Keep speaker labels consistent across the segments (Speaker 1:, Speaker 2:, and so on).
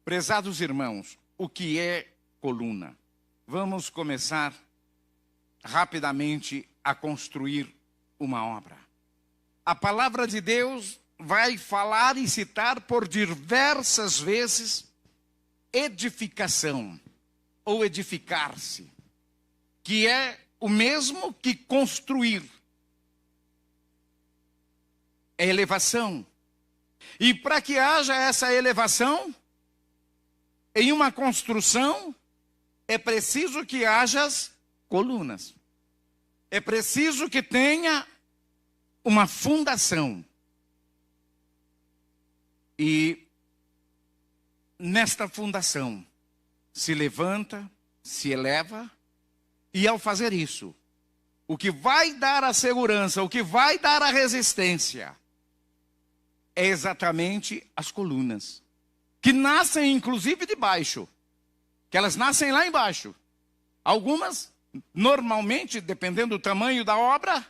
Speaker 1: Prezados irmãos, o que é coluna? Vamos começar rapidamente a construir uma obra. A palavra de Deus vai falar e citar por diversas vezes edificação ou edificar-se, que é o mesmo que construir. É elevação. E para que haja essa elevação, em uma construção, é preciso que haja colunas. É preciso que tenha uma fundação. E nesta fundação se levanta, se eleva, e ao fazer isso, o que vai dar a segurança, o que vai dar a resistência, é exatamente as colunas, que nascem inclusive de baixo, que elas nascem lá embaixo. Algumas, normalmente, dependendo do tamanho da obra,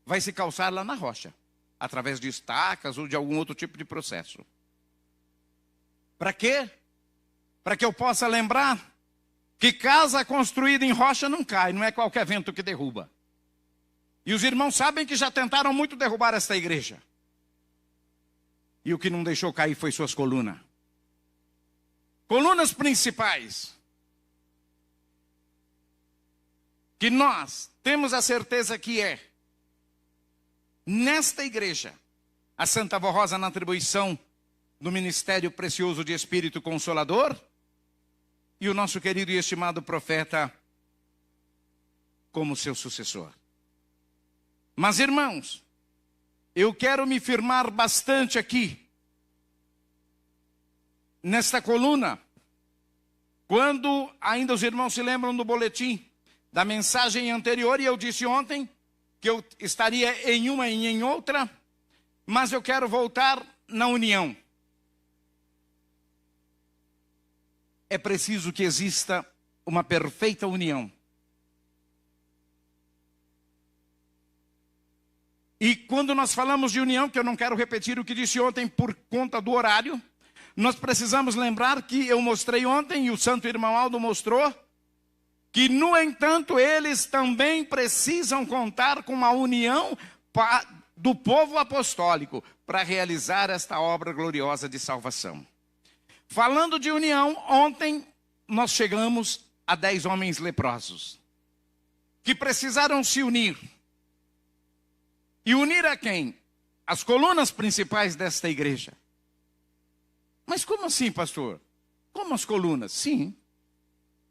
Speaker 1: vai se calçar lá na rocha, através de estacas ou de algum outro tipo de processo. Para quê? Para que eu possa lembrar que casa construída em rocha não cai, não é qualquer vento que derruba. E os irmãos sabem que já tentaram muito derrubar esta igreja. E o que não deixou cair foi suas colunas. Colunas principais. Que nós temos a certeza que é, nesta igreja, a Santa Vó Rosa na atribuição do Ministério Precioso de Espírito Consolador, e o nosso querido e estimado profeta como seu sucessor. Mas, irmãos, eu quero me firmar bastante aqui, nesta coluna, quando ainda os irmãos se lembram do boletim, da mensagem anterior, e eu disse ontem que eu estaria em uma e em outra, mas eu quero voltar na união. É preciso que exista uma perfeita união. E quando nós falamos de união, que eu não quero repetir o que disse ontem por conta do horário, nós precisamos lembrar que eu mostrei ontem, e o santo irmão Aldo mostrou, que, no entanto, eles também precisam contar com uma união do povo apostólico para realizar esta obra gloriosa de salvação. Falando de união, ontem nós chegamos a 10 homens leprosos, que precisaram se unir. E unir a quem? As colunas principais desta igreja. Mas como assim, pastor? Como as colunas? Sim.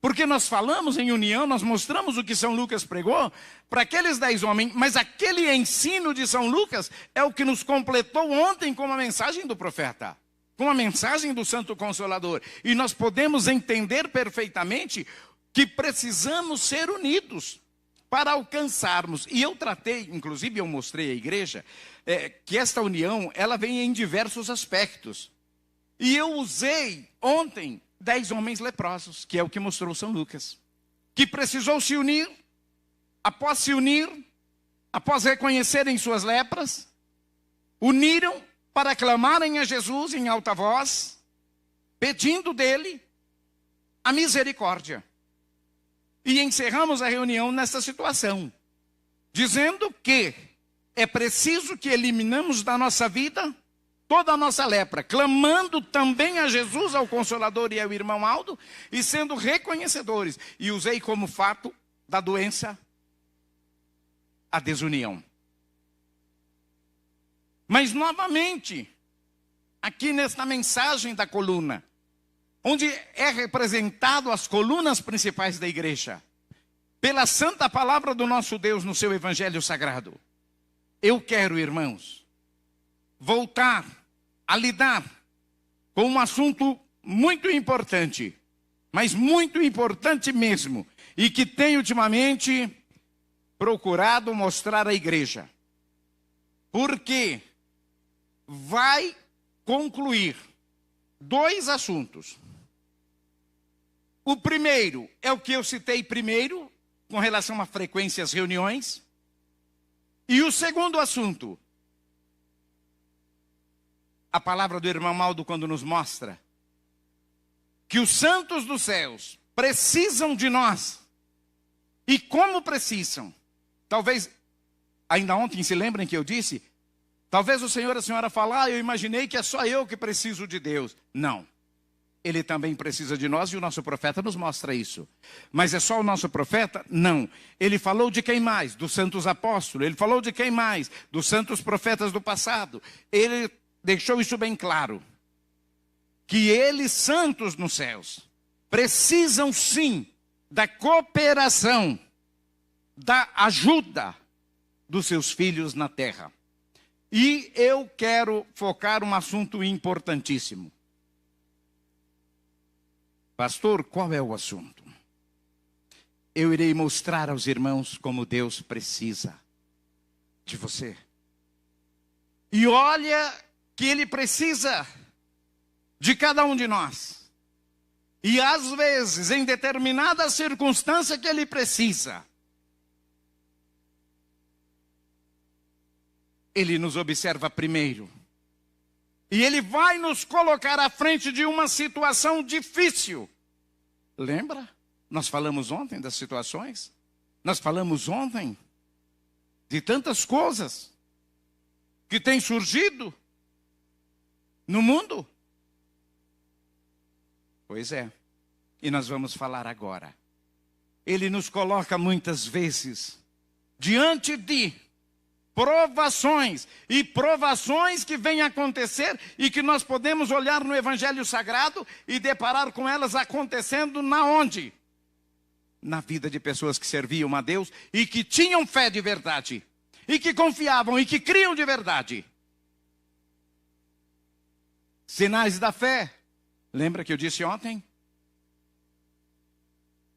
Speaker 1: Porque nós falamos em união, nós mostramos o que São Lucas pregou para aqueles 10 homens, mas aquele ensino de São Lucas é o que nos completou ontem com a mensagem do profeta, com a mensagem do Santo Consolador. E nós podemos entender perfeitamente que precisamos ser unidos para alcançarmos. E eu tratei, inclusive eu mostrei à igreja, que esta união, ela vem em diversos aspectos. E eu usei ontem 10 homens leprosos, que é o que mostrou São Lucas, que precisou se unir, após reconhecerem suas lepras, uniram para clamarem a Jesus em alta voz, pedindo dele a misericórdia. E encerramos a reunião nessa situação, dizendo que é preciso que eliminamos da nossa vida toda a nossa lepra, clamando também a Jesus, ao Consolador e ao irmão Aldo, e sendo reconhecedores. E usei como fato da doença a desunião. Mas novamente, aqui nesta mensagem da coluna, onde é representado as colunas principais da igreja, pela santa palavra do nosso Deus no seu Evangelho Sagrado, eu quero, irmãos, voltar a lidar com um assunto muito importante, mas muito importante mesmo, e que tem ultimamente procurado mostrar à igreja. Porque vai concluir 2 assuntos. O primeiro é o que eu citei primeiro, com relação à frequência às reuniões. E o segundo assunto a palavra do irmão Aldo quando nos mostra que os santos dos céus precisam de nós. E como precisam? Talvez, ainda ontem se lembrem que eu disse, talvez o senhor e a senhora falar, eu imaginei que é só eu que preciso de Deus. Não. Ele também precisa de nós e o nosso profeta nos mostra isso. Mas é só o nosso profeta? Não. Ele falou de quem mais? Dos santos apóstolos. Ele falou de quem mais? Dos santos profetas do passado. Ele deixou isso bem claro. Que eles, santos nos céus, precisam sim da cooperação, da ajuda dos seus filhos na terra. E eu quero focar um assunto importantíssimo. Pastor, qual é o assunto? Eu irei mostrar aos irmãos como Deus precisa de você. E olha que Ele precisa de cada um de nós. E às vezes, em determinada circunstância que Ele precisa, Ele nos observa primeiro. E Ele vai nos colocar à frente de uma situação difícil. Lembra? Nós falamos ontem das situações. Nós falamos ontem de tantas coisas que têm surgido no mundo. Pois é. E nós vamos falar agora. Ele nos coloca muitas vezes diante de provações, e provações que vêm acontecer e que nós podemos olhar no Evangelho Sagrado e deparar com elas acontecendo na onde? Na vida de pessoas que serviam a Deus e que tinham fé de verdade, e que confiavam e que criam de verdade. Sinais da fé. Lembra que eu disse ontem?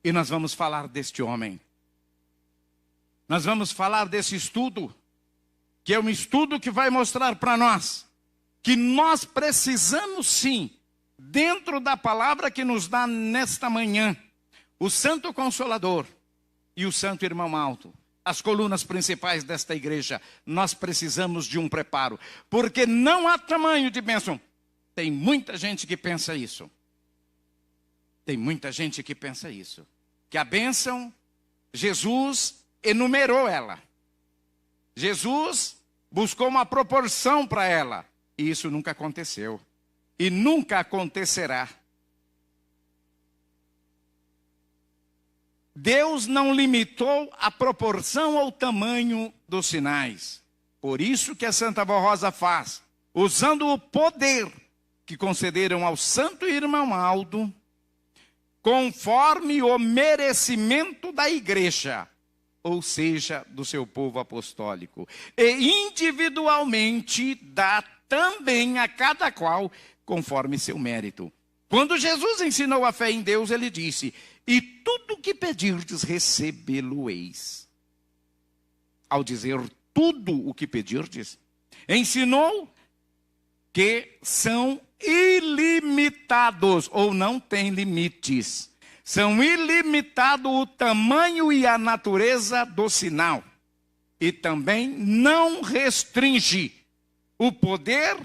Speaker 1: E nós vamos falar deste homem. Nós vamos falar desse estudo, que é um estudo que vai mostrar para nós que nós precisamos sim, dentro da palavra que nos dá nesta manhã, o Santo Consolador e o Santo Irmão Alto, as colunas principais desta igreja, nós precisamos de um preparo, porque não há tamanho de bênção. Tem muita gente que pensa isso. Tem muita gente que pensa isso. Que a bênção, Jesus enumerou ela. Jesus buscou uma proporção para ela. E isso nunca aconteceu. E nunca acontecerá. Deus não limitou a proporção ou tamanho dos sinais. Por isso que a Santa Avó Rosa faz, usando o poder que concederam ao Santo Irmão Aldo, conforme o merecimento da igreja, ou seja, do seu povo apostólico. E individualmente dá também a cada qual conforme seu mérito. Quando Jesus ensinou a fé em Deus, ele disse: e tudo que pedirdes, recebê-lo-eis. Ao dizer tudo o que pedirdes, ensinou que são ilimitados, ou não tem limites. São ilimitados o tamanho e a natureza do sinal. E também não restringe o poder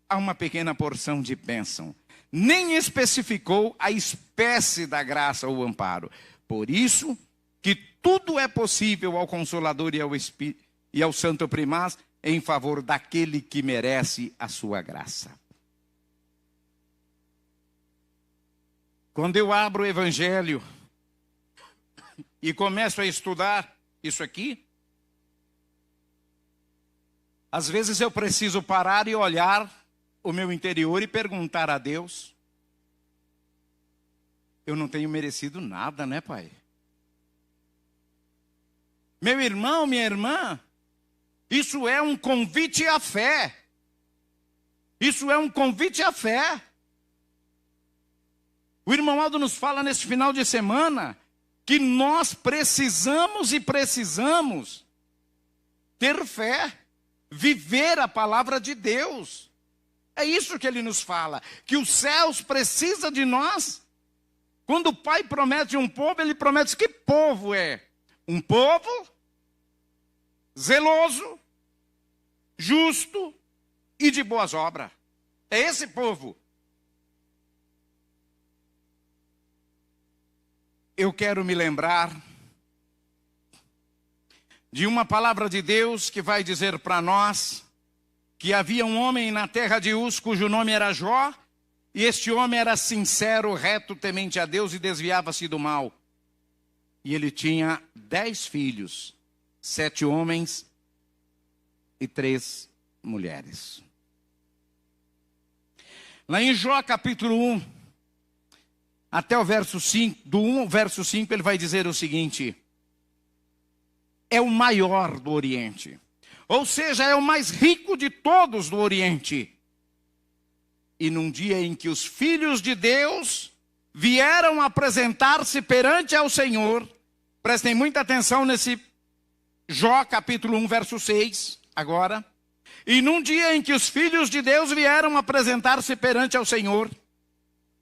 Speaker 1: a uma pequena porção de bênção. Nem especificou a espécie da graça ou amparo. Por isso que tudo é possível ao Consolador e ao Santo Primaz em favor daquele que merece a sua graça. Quando eu abro o Evangelho e começo a estudar isso aqui, às vezes eu preciso parar e olhar o meu interior e perguntar a Deus: eu não tenho merecido nada, né, Pai? Meu irmão, minha irmã, isso é um convite à fé. Isso é um convite à fé. O irmão Aldo nos fala nesse final de semana que nós precisamos e precisamos ter fé, viver a palavra de Deus. É isso que ele nos fala, que os céus precisam de nós. Quando o Pai promete um povo, ele promete que povo é? Um povo zeloso, justo e de boas obras. É esse povo. Eu quero me lembrar de uma palavra de Deus que vai dizer para nós que havia um homem na terra de Uz cujo nome era Jó, e este homem era sincero, reto, temente a Deus e desviava-se do mal. E ele tinha 10 filhos, 7 homens e 3 mulheres. Lá em Jó capítulo 1, até o verso 5, do 1 ao verso 5, ele vai dizer o seguinte: é o maior do Oriente, ou seja, é o mais rico de todos do Oriente. E num dia em que os filhos de Deus vieram apresentar-se perante ao Senhor, prestem muita atenção nesse Jó capítulo 1, verso 6, agora. E num dia em que os filhos de Deus vieram apresentar-se perante ao Senhor,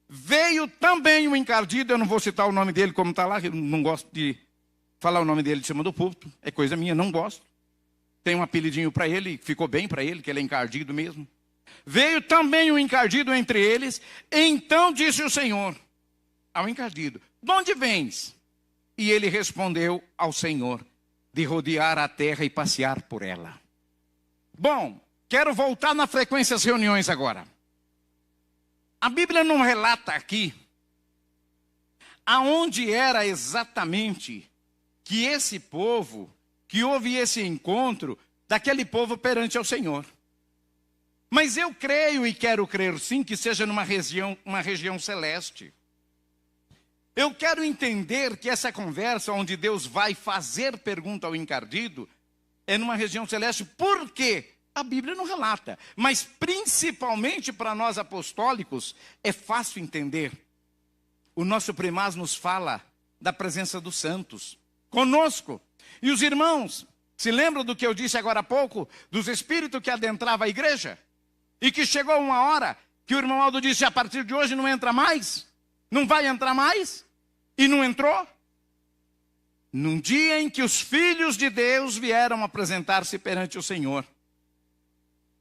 Speaker 1: veio também o encardido, eu não vou citar o nome dele como está lá, eu não gosto de falar o nome dele de cima do púlpito, é coisa minha, não gosto. Tem um apelidinho para ele, ficou bem para ele, que ele é encardido mesmo. Veio também o encardido entre eles, então disse o Senhor ao encardido: de onde vens? E ele respondeu ao Senhor: de rodear a terra e passear por ela. Bom, quero voltar na frequência das reuniões agora. A Bíblia não relata aqui aonde era exatamente que esse povo, que houve esse encontro daquele povo perante ao Senhor. Mas eu creio e quero crer sim que seja numa região celeste. Eu quero entender que essa conversa onde Deus vai fazer pergunta ao encardido é numa região celeste. Por quê? A Bíblia não relata. Mas principalmente para nós apostólicos é fácil entender. O nosso primaz nos fala da presença dos santos conosco. E os irmãos, se lembram do que eu disse agora há pouco, dos espíritos que adentravam a igreja? E que chegou uma hora que o irmão Aldo disse: a partir de hoje não entra mais? Não vai entrar mais? E não entrou? Num dia em que os filhos de Deus vieram apresentar-se perante o Senhor.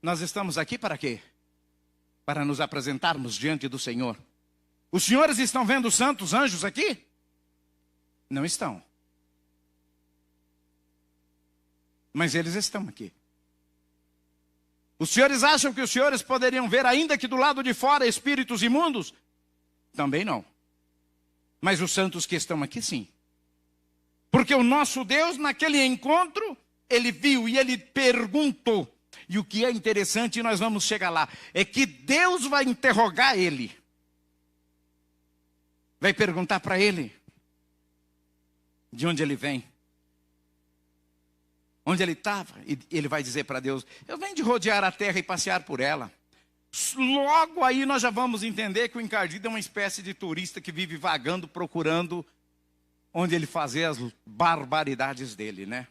Speaker 1: Nós estamos aqui para quê? Para nos apresentarmos diante do Senhor. Os senhores estão vendo os santos anjos aqui? Não estão. Mas eles estão aqui. Os senhores acham que os senhores poderiam ver, ainda que do lado de fora, espíritos imundos? Também não. Mas os santos que estão aqui, sim. Porque o nosso Deus, naquele encontro, ele viu e ele perguntou. E o que é interessante, e nós vamos chegar lá, é que Deus vai interrogar ele. Vai perguntar para ele de onde ele vem. Onde ele estava, e ele vai dizer para Deus: eu venho de rodear a terra e passear por ela. Logo aí nós já vamos entender que o encardido é uma espécie de turista que vive vagando, procurando onde ele fazer as barbaridades dele, né?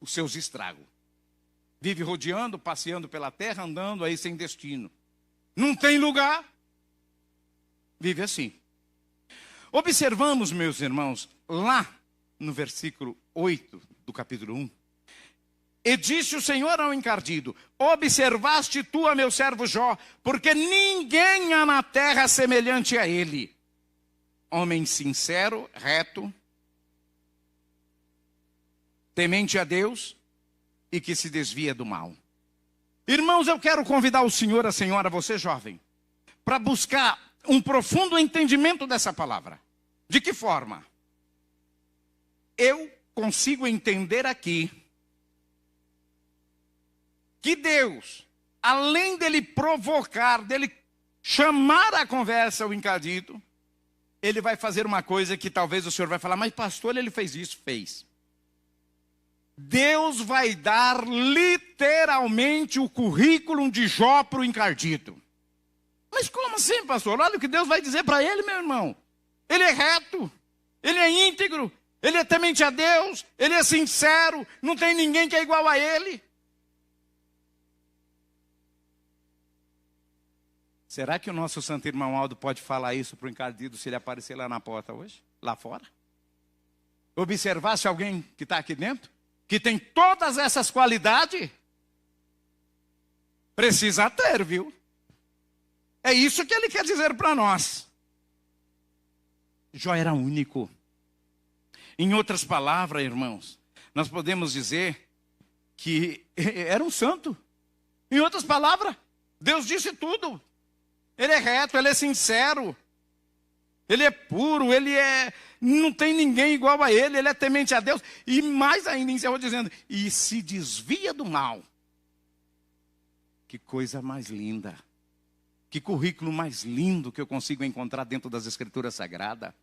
Speaker 1: Os seus estragos. Vive rodeando, passeando pela terra, andando aí sem destino. Não tem lugar. Vive assim. Observamos, meus irmãos, lá no versículo 8 do capítulo 1. E disse o Senhor ao encardido: observaste tu a meu servo Jó, porque ninguém há na terra semelhante a ele. Homem sincero, reto, temente a Deus e que se desvia do mal. Irmãos, eu quero convidar o senhor, a senhora, você jovem, para buscar um profundo entendimento dessa palavra. De que forma? Eu consigo entender aqui que Deus, além dele provocar, dele chamar a conversa ao encardido, ele vai fazer uma coisa que talvez o senhor vai falar: mas pastor, ele fez isso? Fez. Deus vai dar literalmente o currículo de Jó para o encardido. Mas como assim, pastor? Olha o que Deus vai dizer para ele, meu irmão. Ele é reto, ele é íntegro, ele é temente a Deus, ele é sincero, não tem ninguém que é igual a ele. Será que o nosso santo irmão Aldo pode falar isso para o encardido se ele aparecer lá na porta hoje? Lá fora? Observar se alguém que está aqui dentro, que tem todas essas qualidades, precisa ter, viu? É isso que ele quer dizer para nós. Jó era único. Em outras palavras, irmãos, nós podemos dizer que era um santo. Em outras palavras, Deus disse tudo. Ele é reto, ele é sincero. Ele é puro, não tem ninguém igual a ele é temente a Deus. E mais ainda, encerrou dizendo, e se desvia do mal. Que coisa mais linda. Que currículo mais lindo que eu consigo encontrar dentro das Escrituras Sagradas.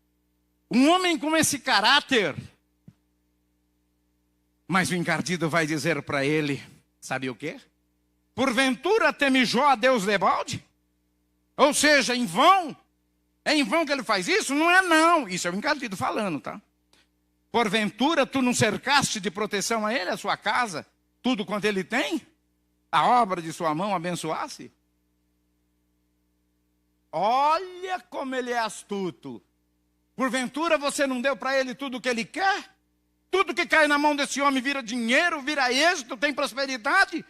Speaker 1: Um homem com esse caráter. Mas o encardido vai dizer para ele, sabe o quê? Porventura teme Jó a Deus debalde? Ou seja, em vão? É em vão que ele faz isso? Não é não. Isso é o encardido falando, tá? Porventura tu não cercaste de proteção a ele, a sua casa, tudo quanto ele tem? A obra de sua mão abençoasse? Olha como ele é astuto. Porventura você não deu para ele tudo o que ele quer? Tudo que cai na mão desse homem vira dinheiro, vira êxito, tem prosperidade?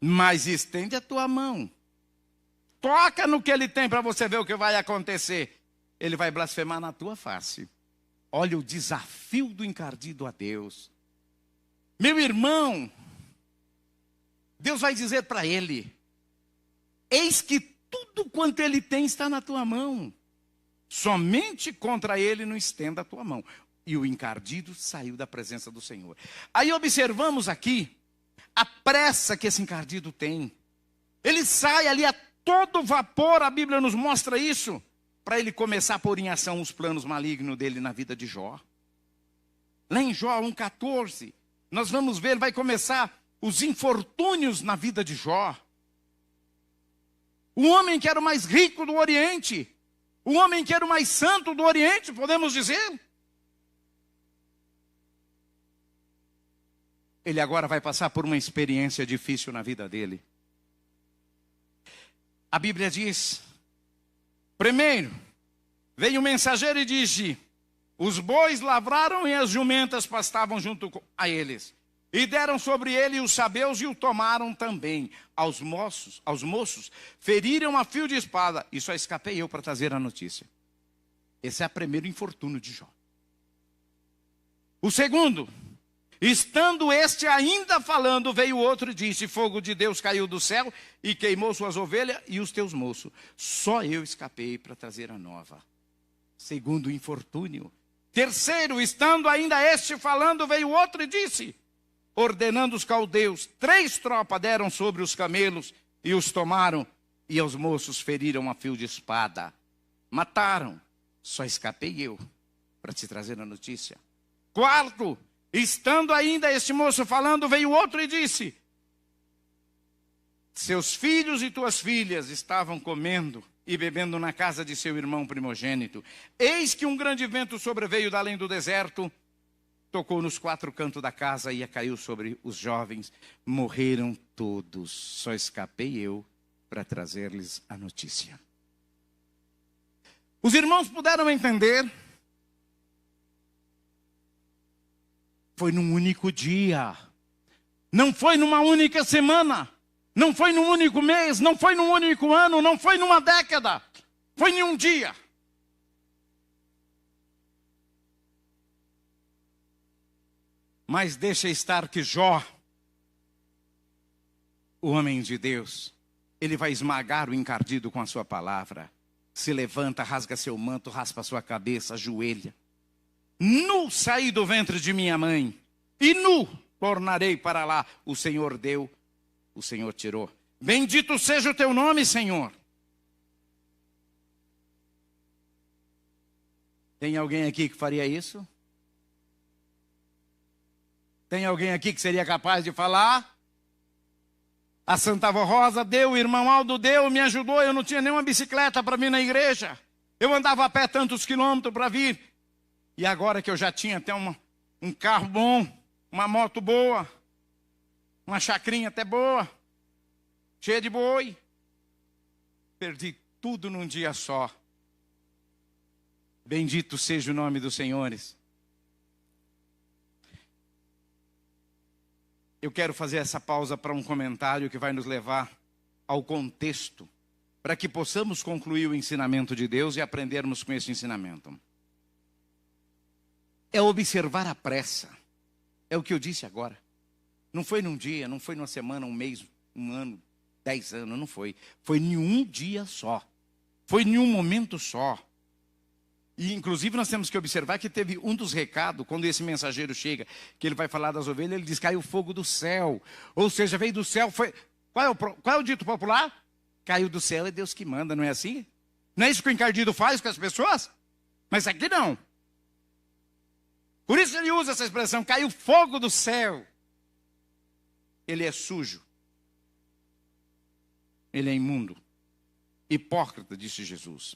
Speaker 1: Mas estende a tua mão. Toca no que ele tem para você ver o que vai acontecer. Ele vai blasfemar na tua face. Olha o desafio do encardido a Deus. Meu irmão, Deus vai dizer para ele, eis que tudo quanto ele tem está na tua mão. Somente contra ele não estenda a tua mão. E o encardido saiu da presença do Senhor. Aí observamos aqui a pressa que esse encardido tem. Ele sai ali a todo vapor, a Bíblia nos mostra isso, para ele começar a pôr em ação os planos malignos dele na vida de Jó. Lá em Jó 1,14, nós vamos ver, vai começar os infortúnios na vida de Jó. O homem que era o mais rico do Oriente, o homem que era o mais santo do Oriente, podemos dizer. Ele agora vai passar por uma experiência difícil na vida dele. A Bíblia diz, primeiro, veio o mensageiro e disse, os bois lavraram e as jumentas pastavam junto a eles. E deram sobre ele os sabeus e o tomaram também. Aos moços, feriram a fio de espada. E só escapei eu para trazer a notícia. Esse é o primeiro infortúnio de Jó. O segundo, estando este ainda falando, veio outro e disse, fogo de Deus caiu do céu e queimou suas ovelhas e os teus moços. Só eu escapei para trazer a nova. Segundo infortúnio. Terceiro, estando ainda este falando, veio outro e disse, ordenando os caldeus, 3 tropas deram sobre os camelos e os tomaram, e aos moços feriram a fio de espada. Mataram, só escapei eu para te trazer a notícia. Quarto, estando ainda este moço falando, veio outro e disse, seus filhos e tuas filhas estavam comendo e bebendo na casa de seu irmão primogênito. Eis que um grande vento sobreveio da além do deserto, tocou nos 4 cantos da casa e caiu sobre os jovens. Morreram todos, só escapei eu para trazer-lhes a notícia. Os irmãos puderam entender. Foi num único dia. Não foi numa única semana. Não foi num único mês. Não foi num único ano. Não foi numa década. Foi em um dia. Mas deixa estar que Jó, o homem de Deus, ele vai esmagar o encardido com a sua palavra. Se levanta, rasga seu manto, raspa sua cabeça, ajoelha. Nu saí do ventre de minha mãe, e nu tornarei para lá. O Senhor deu, o Senhor tirou. Bendito seja o teu nome, Senhor. Tem alguém aqui que faria isso? Tem alguém aqui que seria capaz de falar? A Santa Avó Rosa deu, o irmão Aldo deu, me ajudou. Eu não tinha nenhuma bicicleta para vir na igreja. Eu andava a pé tantos quilômetros para vir. E agora que eu já tinha até um carro bom, uma moto boa, uma chacrinha até boa, cheia de boi, perdi tudo num dia só. Bendito seja o nome dos senhores. eu quero fazer essa pausa para um comentário que vai nos levar ao contexto, para que possamos concluir o ensinamento de Deus e aprendermos com esse ensinamento. É observar a pressa. É o que eu disse agora. Não foi num dia, não foi numa semana, um mês, um ano, 10 anos, não foi. Foi em um dia só. Foi em um momento só. E inclusive nós temos que observar que teve um dos recados, quando esse mensageiro chega, que ele vai falar das ovelhas, ele diz, caiu fogo do céu. Ou seja, veio do céu, foi... Qual é o dito popular? Caiu do céu, é Deus que manda, não é assim? Não é isso que o encardido faz com as pessoas? Mas aqui não. Por isso ele usa essa expressão, caiu fogo do céu. Ele é sujo. Ele é imundo. Hipócrita, disse Jesus.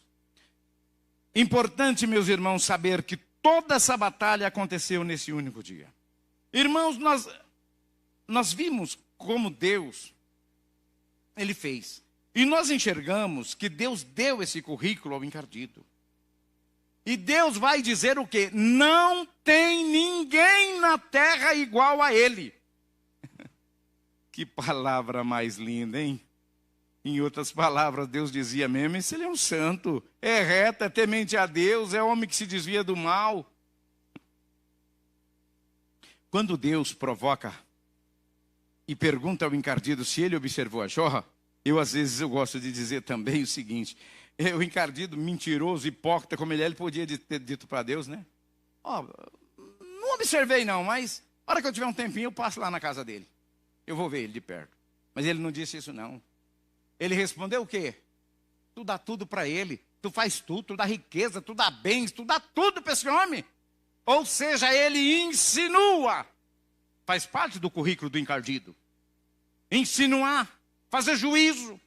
Speaker 1: Importante, meus irmãos, saber que toda essa batalha aconteceu nesse único dia. Irmãos, nós vimos como Deus, Ele fez. E nós enxergamos que Deus deu esse currículo ao encardido. E Deus vai dizer o quê? Não tem ninguém na terra igual a Ele. Que palavra mais linda, hein? Em outras palavras, Deus dizia mesmo, esse ele é um santo, é reto, é temente a Deus, é homem que se desvia do mal. Quando Deus provoca e pergunta ao encardido se ele observou a Jó, às vezes eu gosto de dizer também o seguinte, o encardido mentiroso, hipócrita como ele podia ter dito para Deus, né? Não observei não, mas na hora que eu tiver um tempinho eu passo lá na casa dele. Eu vou ver ele de perto. Mas ele não disse isso não. Ele respondeu o quê? Tu dá tudo para ele, tu faz tudo, tu dá riqueza, tu dá bens, tu dá tudo para esse homem. Ou seja, ele insinua. Faz parte do currículo do encardido. Insinuar, fazer juízo.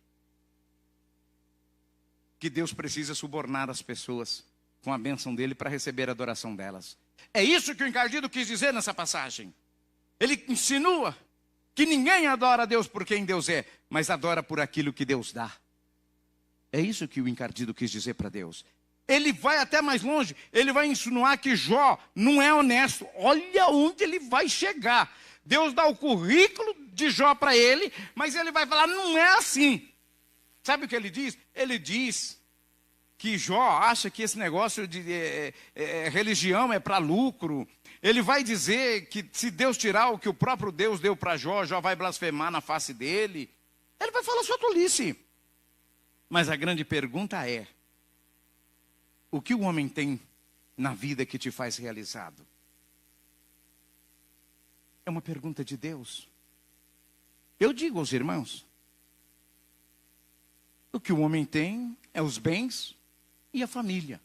Speaker 1: Que Deus precisa subornar as pessoas com a bênção dele para receber a adoração delas. É isso que o encardido quis dizer nessa passagem. Ele insinua que ninguém adora a Deus por quem Deus é, mas adora por aquilo que Deus dá. É isso que o encardido quis dizer para Deus. Ele vai até mais longe, ele vai insinuar que Jó não é honesto. Olha onde ele vai chegar. Deus dá o currículo de Jó para ele, mas ele vai falar, não é assim. Sabe o que ele diz? Ele diz que Jó acha que esse negócio de religião é para lucro. Ele vai dizer que se Deus tirar o que o próprio Deus deu para Jó, Jó vai blasfemar na face dele. Ele vai falar sua tolice. Mas a grande pergunta é, o que o homem tem na vida que te faz realizado? É uma pergunta de Deus. Eu digo aos irmãos, o que o homem tem é os bens e a família.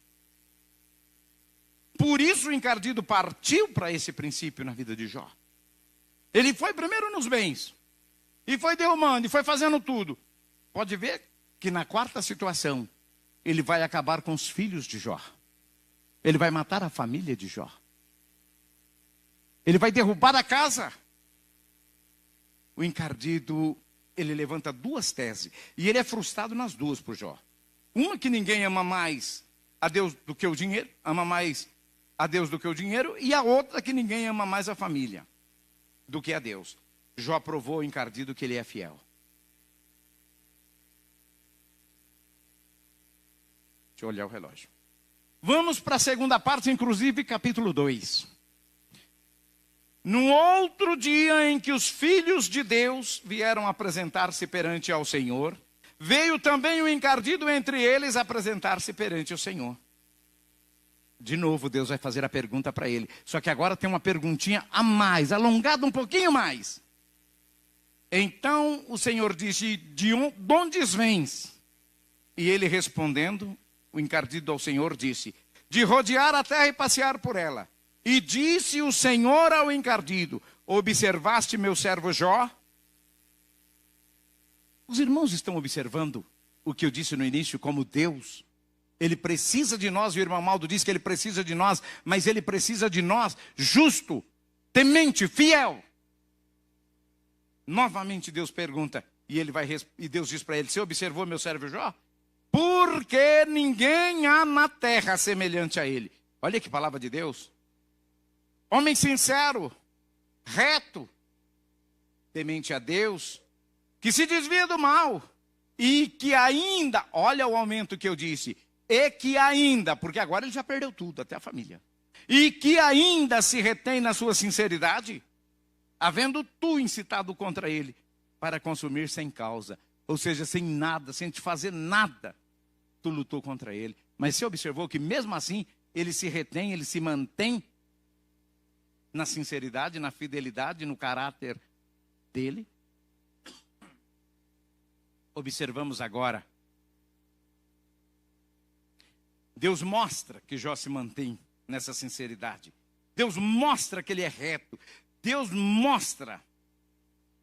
Speaker 1: Por isso o encardido partiu para esse princípio na vida de Jó. Ele foi primeiro nos bens, e foi derrumando, e foi fazendo tudo. Pode ver que na quarta situação, ele vai acabar com os filhos de Jó. Ele vai matar a família de Jó. Ele vai derrubar a casa. O encardido, ele levanta duas teses. E ele é frustrado nas duas por Jó. Uma que ninguém ama mais a Deus do que o dinheiro. Ama mais a Deus do que o dinheiro. E a outra que ninguém ama mais a família do que a Deus. Jó provou ao encardido que ele é fiel. Deixa eu olhar o relógio. Vamos para a segunda parte, inclusive capítulo 2. No outro dia em que os filhos de Deus vieram apresentar-se perante ao Senhor, veio também o encardido entre eles apresentar-se perante o Senhor. De novo, Deus vai fazer a pergunta para ele. Só que agora tem uma perguntinha a mais, alongada um pouquinho mais. Então o Senhor disse, de onde vens? E ele respondendo, o encardido ao Senhor disse, de rodear a terra e passear por ela. E disse o Senhor ao encardido, observaste meu servo Jó? Os irmãos estão observando o que eu disse no início, como Deus, ele precisa de nós, o irmão Maldo diz que ele precisa de nós, mas ele precisa de nós justo, temente, fiel. Novamente Deus pergunta, e Deus diz para ele, você observou meu servo Jó? Porque ninguém há na terra semelhante a ele. Olha que palavra de Deus. Homem sincero, reto, temente a Deus, que se desvia do mal, e que ainda, olha o aumento que eu disse, e que ainda, porque agora ele já perdeu tudo, até a família, e que ainda se retém na sua sinceridade, havendo tu incitado contra ele, para consumir sem causa, ou seja, sem nada, sem te fazer nada, tu lutou contra ele. Mas você observou que mesmo assim, ele se retém, ele se mantém na sinceridade, na fidelidade, no caráter dele? Observamos agora. Deus mostra que Jó se mantém nessa sinceridade. Deus mostra que ele é reto. Deus mostra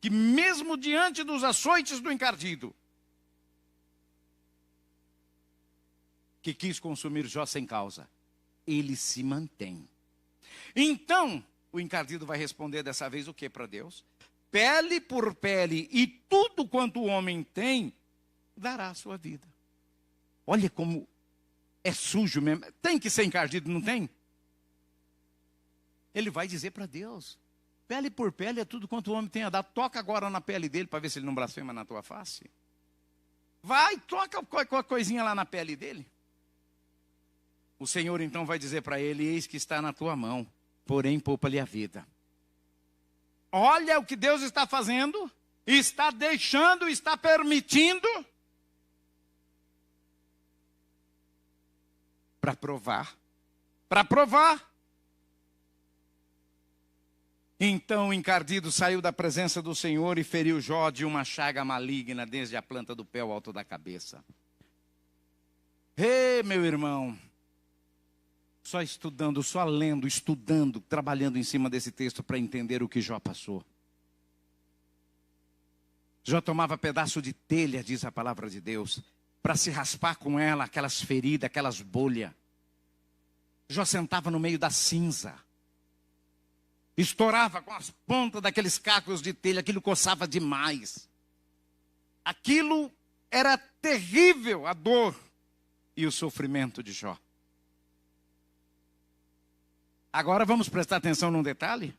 Speaker 1: que mesmo diante dos açoites do encardido, que quis consumir Jó sem causa, ele se mantém. Então, o encardido vai responder dessa vez o que para Deus? Pele por pele, e tudo quanto o homem tem, dará a sua vida. Olha como é sujo mesmo. Tem que ser encardido, não tem? Ele vai dizer para Deus, pele por pele é tudo quanto o homem tem a dar. Toca agora na pele dele para ver se ele não blasfema na tua face. Vai, toca qualquer coisinha lá na pele dele. O Senhor então vai dizer para ele, eis que está na tua mão, porém poupa-lhe a vida. Olha o que Deus está fazendo, está deixando, está permitindo, para provar. Para provar. Então o encardido saiu da presença do Senhor e feriu Jó de uma chaga maligna, desde a planta do pé ao alto da cabeça. Ei, meu irmão, só estudando, só lendo, estudando, trabalhando em cima desse texto para entender o que Jó passou. Jó tomava pedaço de telha, diz a palavra de Deus, para se raspar com ela, aquelas feridas, aquelas bolhas. Jó sentava no meio da cinza, estourava com as pontas daqueles cacos de telha, aquilo coçava demais. Aquilo era terrível, a dor e o sofrimento de Jó. Agora vamos prestar atenção num detalhe.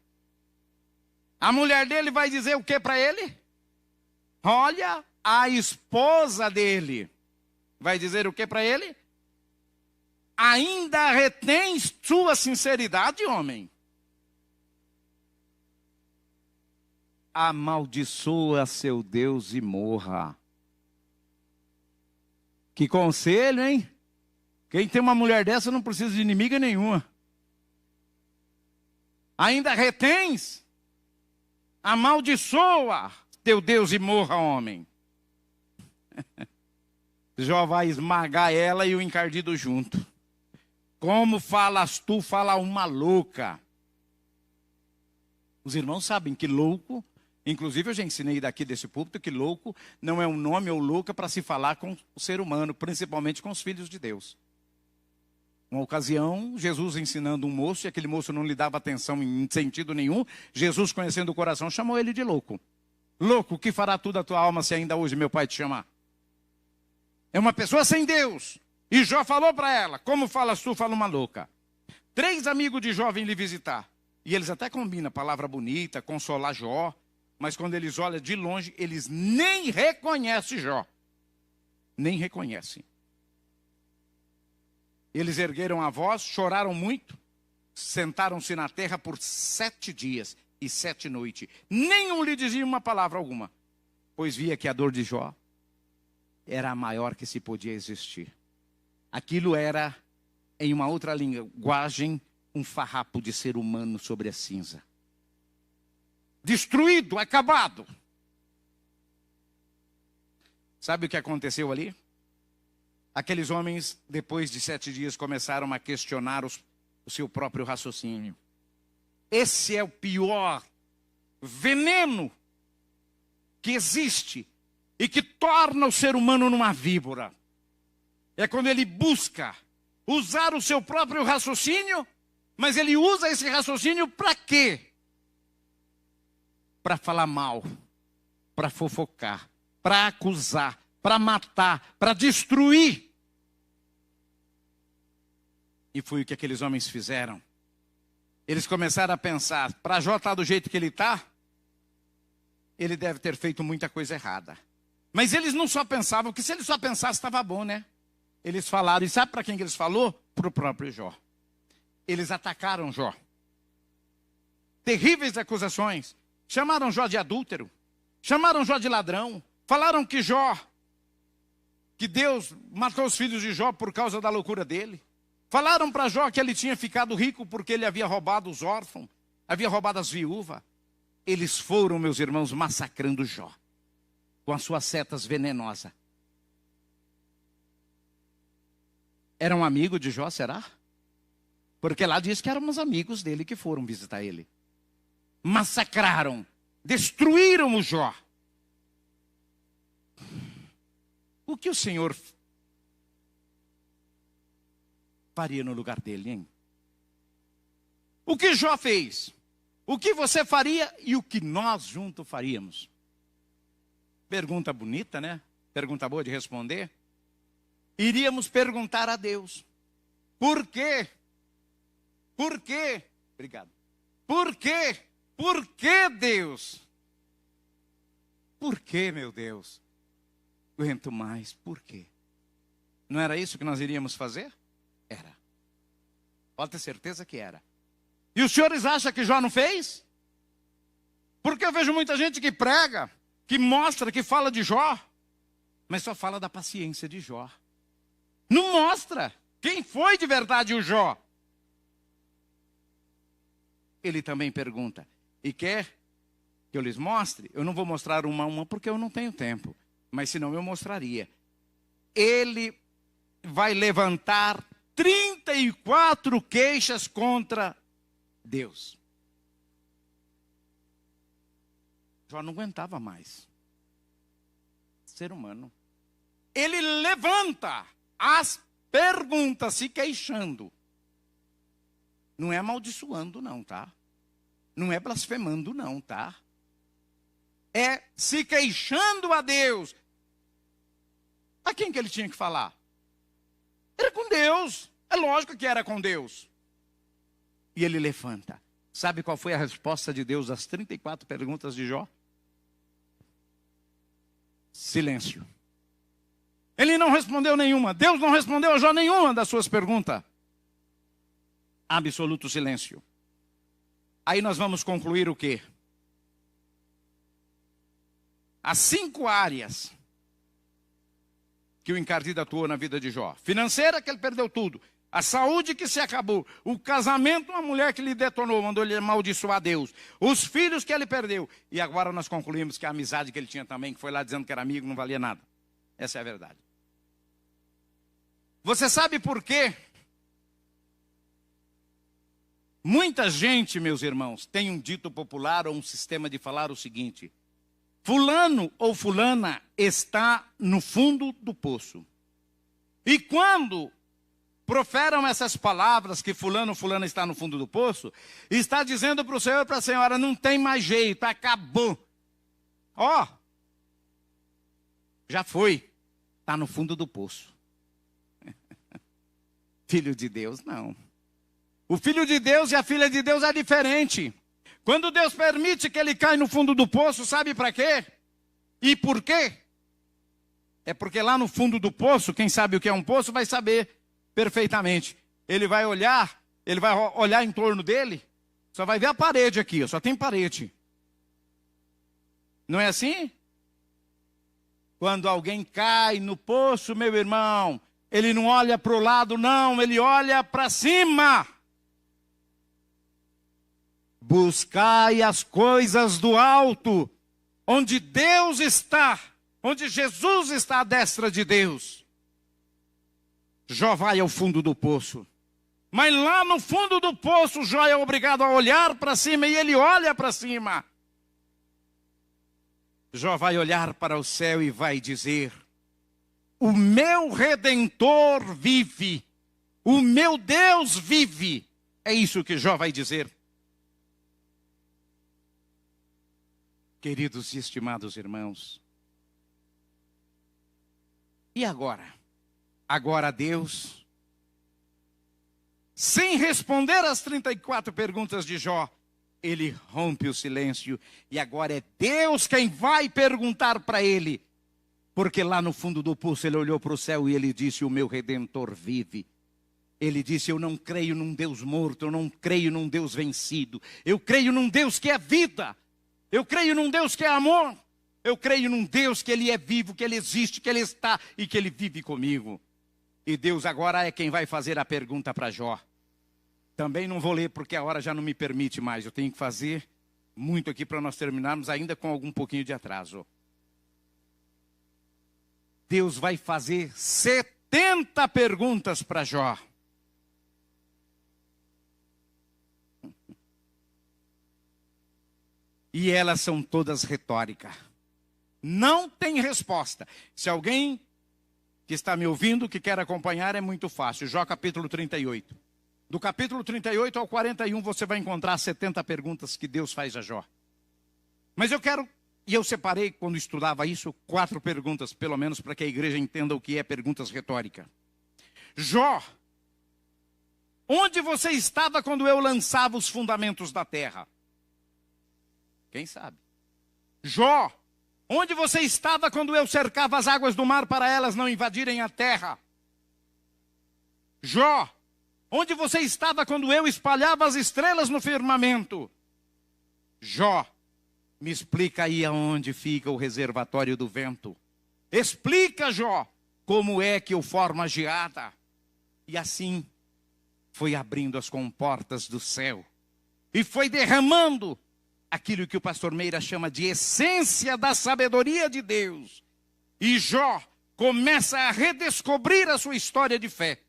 Speaker 1: A mulher dele vai dizer o que para ele? Olha, a esposa dele vai dizer o que para ele? Ainda retens sua sinceridade, homem? Amaldiçoa seu Deus e morra. Que conselho, hein? Quem tem uma mulher dessa não precisa de inimiga nenhuma. Ainda retens? Amaldiçoa teu Deus e morra, homem. Jó vai esmagar ela e o encardido junto. Como falas tu, fala uma louca. Os irmãos sabem que louco, inclusive eu já ensinei daqui desse púlpito, que louco não é um nome ou louca para se falar com o ser humano, principalmente com os filhos de Deus. Uma ocasião, Jesus ensinando um moço, e aquele moço não lhe dava atenção em sentido nenhum, Jesus, conhecendo o coração, chamou ele de louco. Louco, o que fará tudo a tua alma se ainda hoje meu pai te chamar? É uma pessoa sem Deus. E Jó falou para ela, como falas tu, fala uma louca. 3 amigos de Jó vêm lhe visitar. E eles até combinam, palavra bonita, consolar Jó. Mas quando eles olham de longe, eles nem reconhecem Jó. Nem reconhecem. Eles ergueram a voz, choraram muito, sentaram-se na terra por 7 dias e 7 noites. Nenhum lhe dizia uma palavra alguma, pois via que a dor de Jó era a maior que se podia existir. Aquilo era, em uma outra linguagem, um farrapo de ser humano sobre a cinza. Destruído, acabado. Sabe o que aconteceu ali? Aqueles homens, depois de 7 dias, começaram a questionar o seu próprio raciocínio. Esse é o pior veneno que existe e que torna o ser humano numa víbora. É quando ele busca usar o seu próprio raciocínio, mas ele usa esse raciocínio para quê? Para falar mal, para fofocar, para acusar, para matar, para destruir. E foi o que aqueles homens fizeram. Eles começaram a pensar, para Jó estar do jeito que ele está, ele deve ter feito muita coisa errada. Mas eles não só pensavam, que se eles só pensassem estava bom, né? Eles falaram, e sabe para quem que eles falou? Para o próprio Jó. Eles atacaram Jó. Terríveis acusações. Chamaram Jó de adúltero. Chamaram Jó de ladrão. Falaram que Deus matou os filhos de Jó por causa da loucura dele. Falaram para Jó que ele tinha ficado rico porque ele havia roubado os órfãos, havia roubado as viúvas. Eles foram, meus irmãos, massacrando Jó com as suas setas venenosas. Era um amigo de Jó, será? Porque lá diz que eram os amigos dele que foram visitar ele. Massacraram, destruíram o Jó. O que o Senhor faria no lugar dele, hein? O que Jó fez? O que você faria e o que nós juntos faríamos? Pergunta bonita, né? Pergunta boa de responder. Iríamos perguntar a Deus. Por quê? Por quê? Obrigado. Por quê? Por que, Deus? Por que, meu Deus? Aguento mais. Por quê? Não era isso que nós iríamos fazer? Era. Pode ter certeza que era. E os senhores acham que Jó não fez? Porque eu vejo muita gente que prega, que mostra, que fala de Jó, mas só fala da paciência de Jó. Não mostra quem foi de verdade o Jó. Ele também pergunta, e quer que eu lhes mostre? Eu não vou mostrar uma a uma porque eu não tenho tempo, mas senão eu mostraria. Ele vai levantar 34 queixas contra Deus. Jó não aguentava mais. Ser humano. Ele levanta as perguntas se queixando. Não é amaldiçoando não, tá? Não é blasfemando não, tá? É se queixando a Deus. A quem que ele tinha que falar? Era com Deus. É lógico que era com Deus. E ele levanta. Sabe qual foi a resposta de Deus às 34 perguntas de Jó? Silêncio. Ele não respondeu nenhuma. Deus não respondeu a Jó nenhuma das suas perguntas. Absoluto silêncio. Aí nós vamos concluir o quê? As 5 áreas que o encardido atuou na vida de Jó. Financeira, que ele perdeu tudo. A saúde que se acabou. O casamento, uma mulher que lhe detonou, mandou ele amaldiçoar Deus. Os filhos que ele perdeu. E agora nós concluímos que a amizade que ele tinha também, que foi lá dizendo que era amigo, não valia nada. Essa é a verdade. Você sabe por quê? Muita gente, meus irmãos, tem um dito popular ou um sistema de falar o seguinte: fulano ou fulana está no fundo do poço. E quando proferam essas palavras que fulano ou fulana está no fundo do poço, está dizendo para o senhor e para a senhora, não tem mais jeito, acabou. Ó, já foi, está no fundo do poço. Filho de Deus, não. O filho de Deus e a filha de Deus é diferente. Quando Deus permite que ele caia no fundo do poço, sabe para quê? E por quê? É porque lá no fundo do poço, quem sabe o que é um poço vai saber perfeitamente. Ele vai olhar em torno dele, só vai ver a parede aqui, só tem parede. Não é assim? Quando alguém cai no poço, meu irmão, ele não olha para o lado, não, ele olha para cima. Buscai as coisas do alto, onde Deus está, onde Jesus está à destra de Deus. Jó vai ao fundo do poço. Mas lá no fundo do poço, Jó é obrigado a olhar para cima e ele olha para cima. Jó vai olhar para o céu e vai dizer: o meu Redentor vive, o meu Deus vive. É isso que Jó vai dizer. Queridos e estimados irmãos, e agora? Agora Deus, sem responder às 34 perguntas de Jó, ele rompe o silêncio. E agora é Deus quem vai perguntar para ele. Porque lá no fundo do poço ele olhou para o céu e ele disse: o meu Redentor vive. Ele disse: eu não creio num Deus morto, eu não creio num Deus vencido. Eu creio num Deus que é vida. Eu creio num Deus que é amor. Eu creio num Deus que ele é vivo, que ele existe, que ele está e que ele vive comigo. E Deus agora é quem vai fazer a pergunta para Jó. Também não vou ler porque a hora já não me permite mais. Eu tenho que fazer muito aqui para nós terminarmos ainda com algum pouquinho de atraso. Deus vai fazer 70 perguntas para Jó. E elas são todas retóricas. Não tem resposta. Se alguém que está me ouvindo, que quer acompanhar, é muito fácil. Jó capítulo 38. Do capítulo 38 ao 41 você vai encontrar 70 perguntas que Deus faz a Jó. Mas eu quero, e eu separei quando estudava isso, 4 perguntas, pelo menos para que a igreja entenda o que é perguntas retóricas. Jó, onde você estava quando eu lançava os fundamentos da terra? Quem sabe? Jó, onde você estava quando eu cercava as águas do mar para elas não invadirem a terra? Jó, onde você estava quando eu espalhava as estrelas no firmamento? Jó, me explica aí aonde fica o reservatório do vento. Explica, Jó, como é que eu formo a geada. E assim foi abrindo as comportas do céu. E foi derramando aquilo que o pastor Meira chama de essência da sabedoria de Deus. E Jó começa a redescobrir a sua história de fé.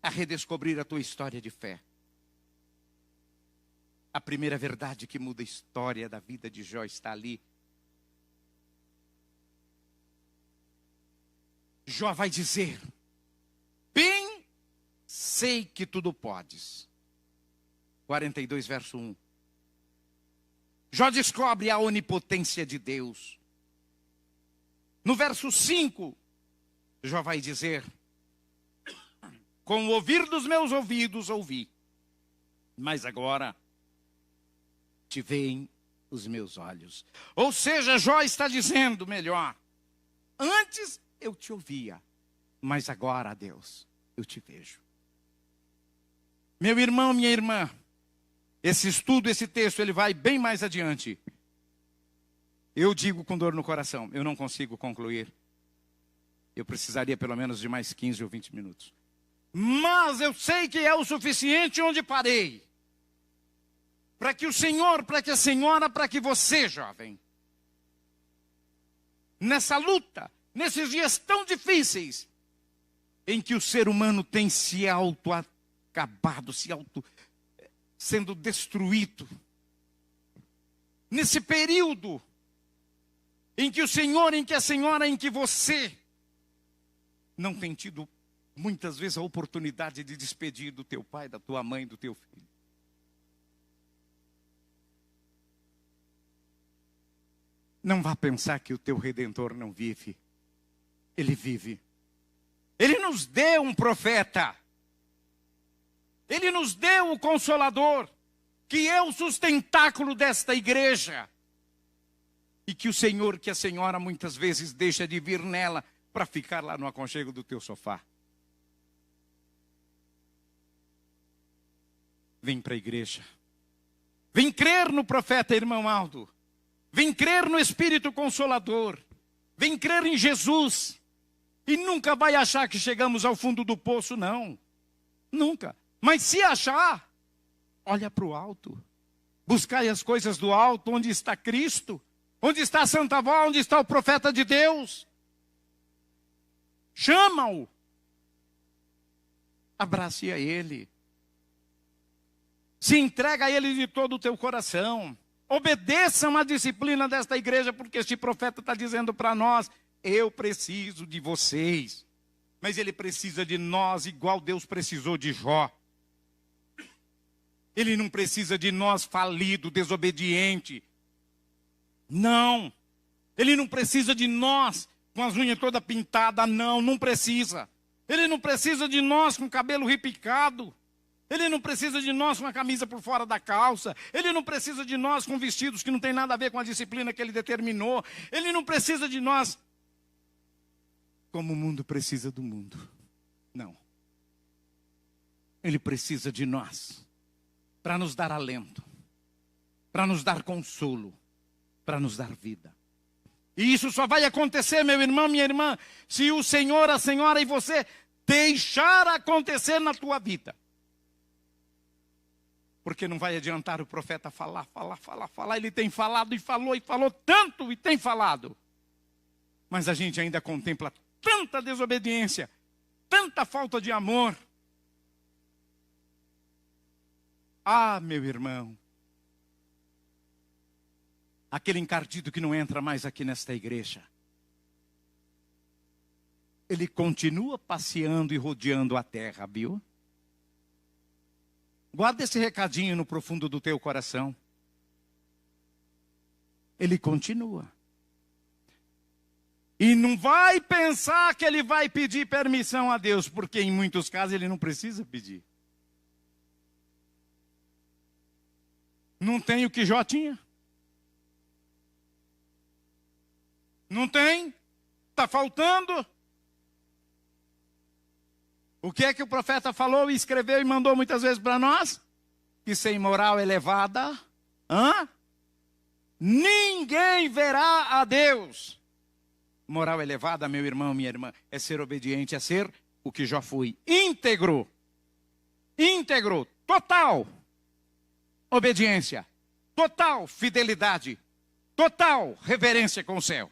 Speaker 1: A redescobrir a tua história de fé. A primeira verdade que muda a história da vida de Jó está ali. Jó vai dizer: bem sei que tudo podes. 42, verso 1. Jó descobre a onipotência de Deus. No verso 5, Jó vai dizer: com o ouvir dos meus ouvidos ouvi, mas agora te veem os meus olhos. Ou seja, Jó está dizendo melhor: antes eu te ouvia, mas agora, Deus, eu te vejo. Meu irmão, minha irmã, esse estudo, esse texto, ele vai bem mais adiante. Eu digo com dor no coração, eu não consigo concluir. Eu precisaria pelo menos de mais 15 ou 20 minutos. Mas eu sei que é o suficiente onde parei. Para que o Senhor, para que a senhora, para que você, jovem, nessa luta, nesses dias tão difíceis, em que o ser humano tem se auto-acabado, sendo destruído. Nesse período em que o Senhor, em que a senhora, em que você não tem tido muitas vezes a oportunidade de despedir do teu pai, da tua mãe, do teu filho. Não vá pensar que o teu Redentor não vive. Ele vive. Ele nos deu um profeta. Ele nos deu o Consolador, que é o sustentáculo desta igreja. E que o Senhor, que a senhora muitas vezes deixa de vir nela para ficar lá no aconchego do teu sofá. Vem para a igreja. Vem crer no profeta, irmão Aldo. Vem crer no Espírito Consolador. Vem crer em Jesus. E nunca vai achar que chegamos ao fundo do poço, não. Nunca. Mas se achar, olha para o alto. Buscai as coisas do alto, onde está Cristo. Onde está a Santa Avó, onde está o profeta de Deus. Chama-o. Abrace a Ele. Se entrega a Ele de todo o teu coração. Obedeçam a disciplina desta igreja, porque este profeta está dizendo para nós: eu preciso de vocês. Mas ele precisa de nós igual Deus precisou de Jó. Ele não precisa de nós falido, desobediente. Não. Ele não precisa de nós com as unhas toda pintada. Não, não precisa. Ele não precisa de nós com o cabelo repicado. Ele não precisa de nós com a camisa por fora da calça. Ele não precisa de nós com vestidos que não tem nada a ver com a disciplina que ele determinou. Ele não precisa de nós como o mundo precisa do mundo. Não. Ele precisa de nós para nos dar alento, para nos dar consolo, para nos dar vida. E isso só vai acontecer, meu irmão, minha irmã, se o Senhor, a senhora e você deixar acontecer na tua vida. Porque não vai adiantar o profeta falar. Ele tem falado e falou tanto e tem falado. Mas a gente ainda contempla tanta desobediência, tanta falta de amor. Ah, meu irmão, aquele encardido que não entra mais aqui nesta igreja, ele continua passeando e rodeando a terra, viu? Guarda esse recadinho no profundo do teu coração. Ele continua. E não vai pensar que ele vai pedir permissão a Deus, porque em muitos casos ele não precisa pedir. Não tem o que Jó tinha. Não tem? Está faltando? O que é que o profeta falou e escreveu e mandou muitas vezes para nós? Que sem moral elevada, ninguém verá a Deus. Moral elevada, meu irmão, minha irmã, é ser obediente, é ser o que Jó foi. Íntegro, total obediência, total fidelidade, total reverência com o céu.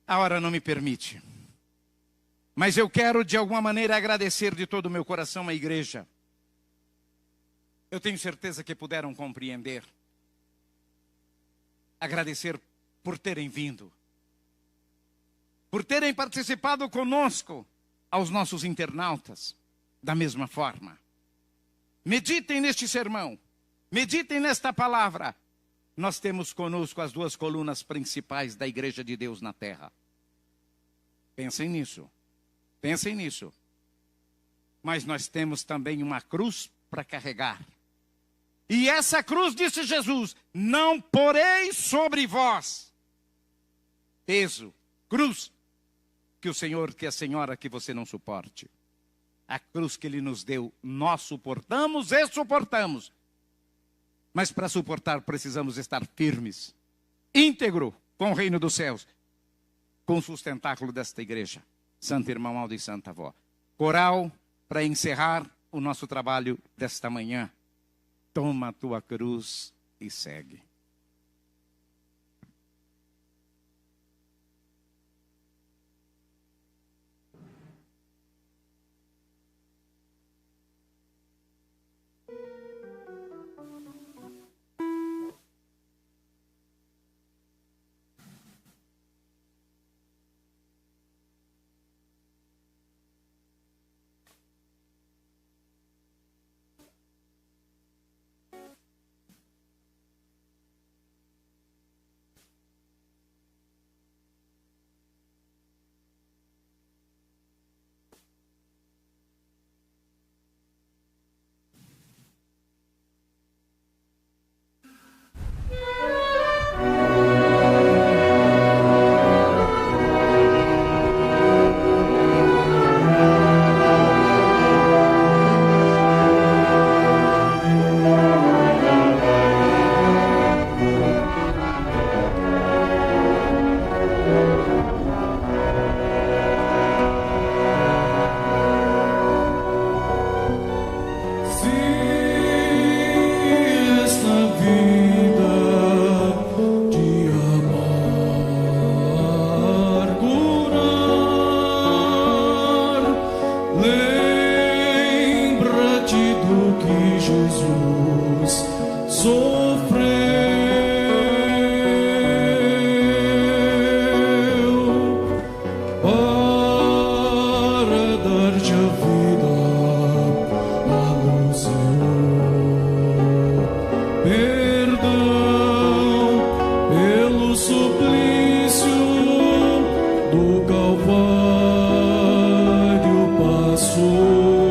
Speaker 1: A hora não me permite. Mas eu quero, de alguma maneira, agradecer de todo o meu coração à igreja. Eu tenho certeza que puderam compreender. Agradecer por terem vindo. Por terem participado conosco, aos nossos internautas, da mesma forma. Meditem neste sermão. Meditem nesta palavra. Nós temos conosco as duas colunas principais da Igreja de Deus na terra. Pensem nisso. Pensem nisso. Mas nós temos também uma cruz para carregar. E essa cruz, disse Jesus, não porei sobre vós peso, cruz, que o Senhor, que a senhora que você não suporte. A cruz que Ele nos deu, nós suportamos e suportamos. Mas para suportar precisamos estar firmes, íntegro com o reino dos céus, com o sustentáculo desta igreja. Santo Irmão Aldo e Santa Avó. Coral, para encerrar o nosso trabalho desta manhã. Toma a tua cruz e segue.
Speaker 2: do Calvário passou.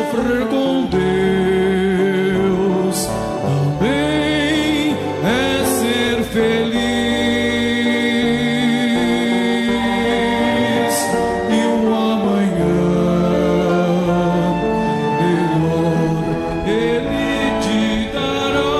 Speaker 2: sofrer com Deus também é ser feliz. E o amanhã melhor Ele te dará.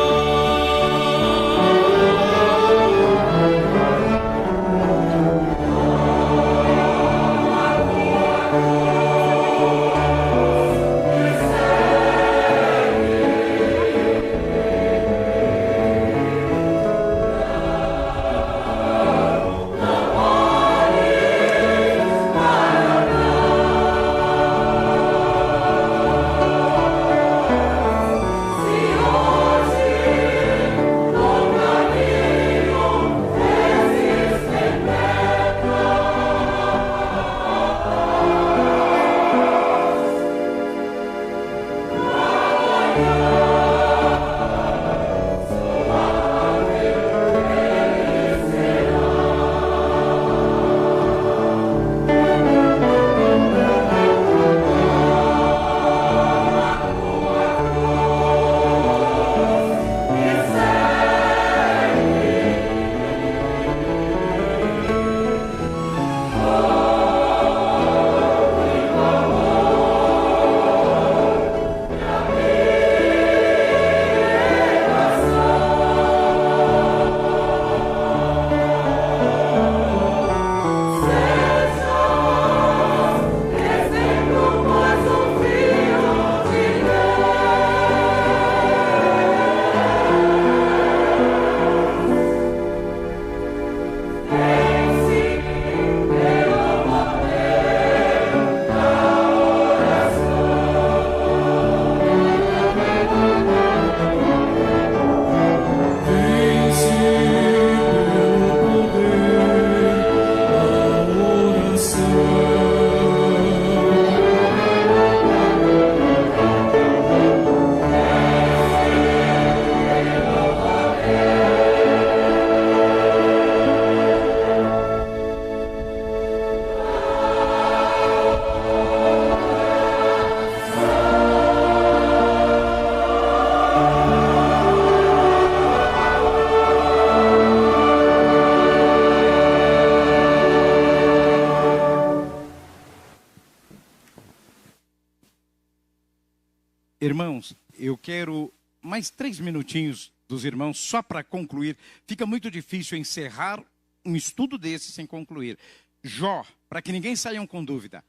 Speaker 1: Irmãos, eu quero mais 3 minutinhos dos irmãos só para concluir. Fica muito difícil encerrar um estudo desse sem concluir. Jó, para que ninguém saia com dúvida,